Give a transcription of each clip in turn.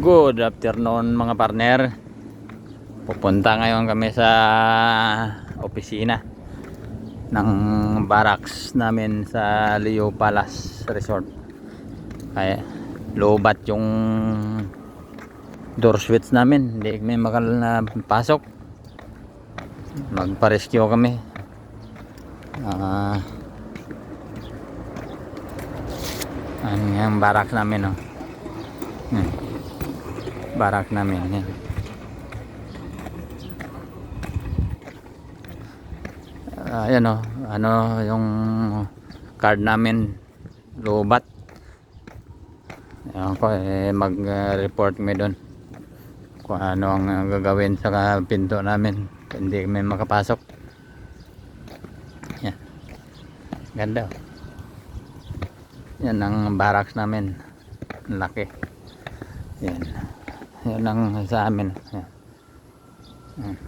Good afternoon mga partner. Pupunta ngayon kami sa opisina ng barracks namin sa Leo Palace Resort. Kaya lobat yung door switch namin, hindi kami pasok. Magpa-rescue kami. Ano yung barracks namin, oh. Barak namin yan. Ayan, oh, ano yung card namin, lobat. Ayan ko, mag-report kami doon kung ano ang gagawin sa pinto namin, hindi kami makapasok. Yan, ganda, oh. Yan ang barracks namin, laki. Yan, yan ang sa amin. Yan. Yan.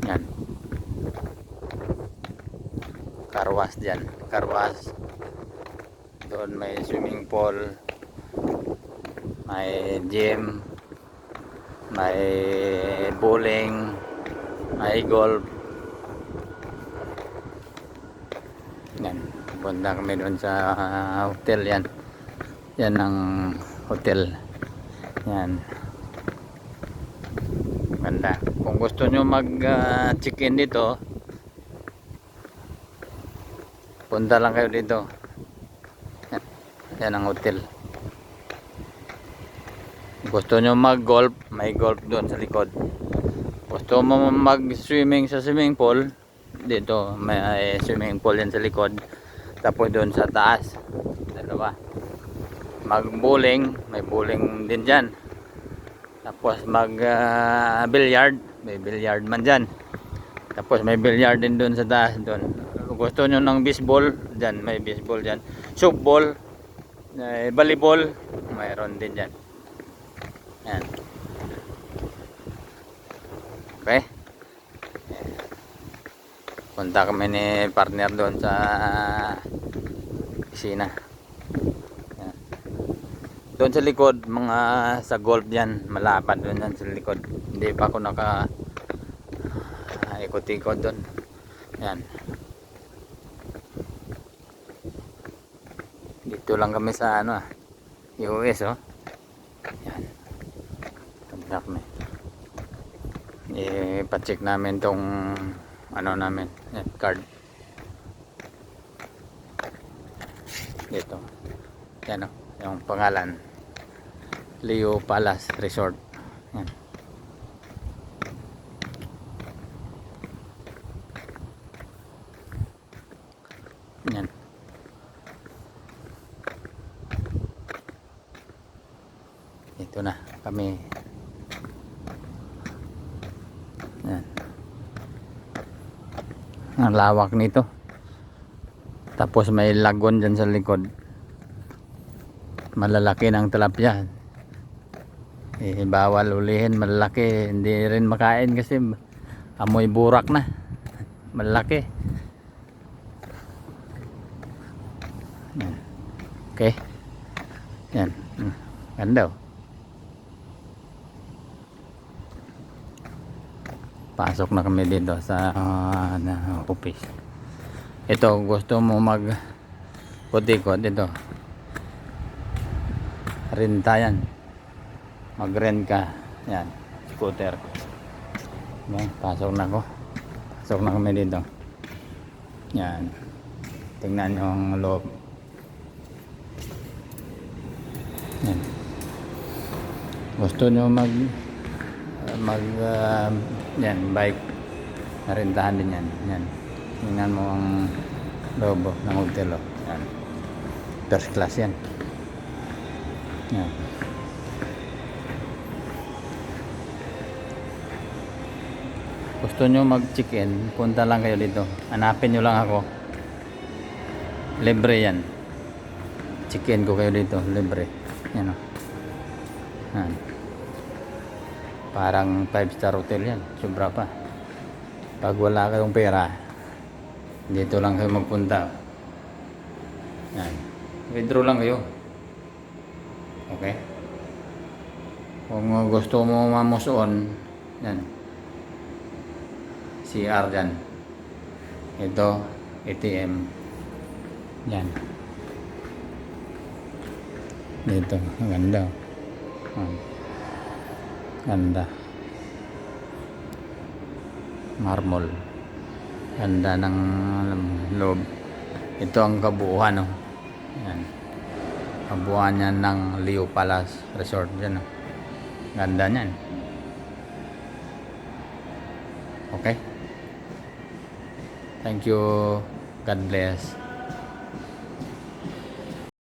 Yan. Karwas dyan. Karwas. Doon may swimming pool. May gym. May bowling. May golf. Yan. Punta kami doon sa hotel yan. Yan ang hotel. Yan. Ganda. Kung gusto nyo mag-check-in dito, punta lang kayo dito. Yan. Yan ang hotel. Gusto nyo mag-golf, may golf doon sa likod. Gusto mo mag-swimming sa swimming pool, dito may swimming pool yan sa likod. Tapos doon sa taas, dalawa. Mag-bowling, may bowling din dyan. Tapos mag-billiard, may billiard man dyan. Tapos may billiard din doon sa taas. Doon. Kung gusto nyo ng baseball, dyan, may baseball dyan. Softball, volleyball, mayroon din dyan. Yan. Okay. Punta kami ni partner doon sa opisina. Doon sa likod, mga sa golf yan, malapad doon yan sa likod. Hindi pa ako ikot-ikot doon. Yan. Dito lang kami sa US, oh. Yan. Punta kami. Pa-check namin tong namin, yan, card. Dito. Yan, oh, yung pangalan. Leo Palace Resort. Yan. Yan. Ito na kami. Yan. Ang lawak nito. Tapos may lagon dyan sa likod. Malalaki ng tilapia. Bawal ulihin, malalaki. Hindi rin makain kasi amoy burak na. Malalaki. Yan. Okay. Yan. Ganda, oh. Pasok na kami dito sa office. Ito, gusto mo mag-ikot ito. Renta yan. Mag-rent ka. Yan, scooter. Yan, pasok na ako. Pasok na kami dito. Yan. Tingnan nyo ang loob. Yan. Gusto nyo yan, bike. Narentahan din yan. Yan. Tingnan mo ang loob ng hotel, oh. Yan. First class yan. Yan. Gusto nyo mag-check-in, punta lang kayo dito. Hanapin nyo lang ako. Libre yan. Check-in ko kayo dito, libre. Yan, oh. Yan. Parang 5-star hotel yan. Sobra pa. Pag wala kayong pera, dito lang kayo magpunta. Yan. Withdraw lang kayo. Okay? Kung gusto mo mamuson, yan. CR dyan. Ito, ATM. Yan. Dito, ang ganda. Ganda. Marmol. Ganda ng loob. Ito ang kabuuan, oh. Yan. Kabuuan niya ng Leo Palace Resort dyan, oh. Ganda niyan. Okay? Thank you. God bless.